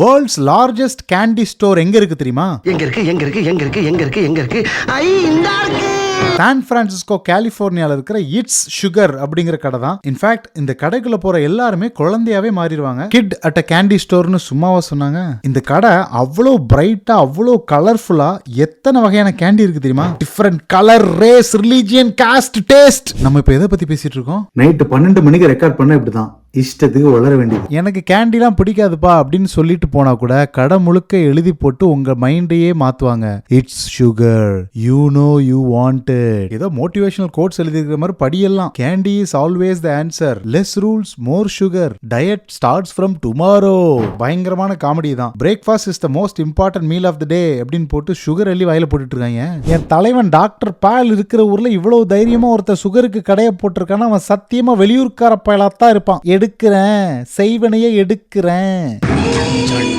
World's largest candy store எங்க இருக்கு தெரியுமா? சான் பிரான்சிஸ்கோ கலிபோர்னியால இருக்கிற இட்ஸ் சுகர் அப்படிங்கிற கடை தான். இன்ஃபேக்ட் இந்த கடைக்குள்ள போற எல்லாருமே குழந்தையாவே மாறிடுவாங்க. கிட் அட் அ கேண்டி ஸ்டோர்னு சும்மாவா சொன்னாங்க? இந்த கடை அவ்வளோ பிரைட்டா, அவ்வளோ கலர்ஃபுல்லா, எத்தனை வகையான கேண்டி இருக்கு தெரியுமா? Different colour, race, religion, cost, taste. நம்ம இப்ப எதை பத்தி பேசிட்டு இருக்கோம்? நைட்டு 12 மணிக்கு ரெக்கார்ட் பண்ண இப்படிதான் இஷ்டத்துக்கு வளர வேண்டியது. எனக்கு கேண்டிலாம் பிடிக்காதுப்பா அப்படின்னு சொல்லிட்டு போனா கூட கடை முழுக்க எழுதி போட்டு உங்க மைண்டையே மாத்துவாங்க. It's sugar, you know you want it. ஏதோ மோட்டிவேஷனல் கோட்ஸ் எழுதி இருக்கிற மாதிரி படியெல்லாம். Candy is always the answer, less rules more sugar, diet starts from tomorrow. பயங்கரமான காமெடி தான். Breakfast is the most important meal of the day அப்படின்னு போட்டு sugar அள்ளி வாயில போட்டுட்டு இருக்காங்க. என் தலைவன் டாக்டர் பால் இருக்கிற ஊர்ல இவ்வளவு தைரியமா ஒருத்தர் சுகருக்கு கடையை போட்டிருக்கானா அவன் சத்தியமா வெளியூர்கார பயலாத்தான் இருப்பான். எடுக்கிறேன், செய்வனையே எடுக்கிறேன்.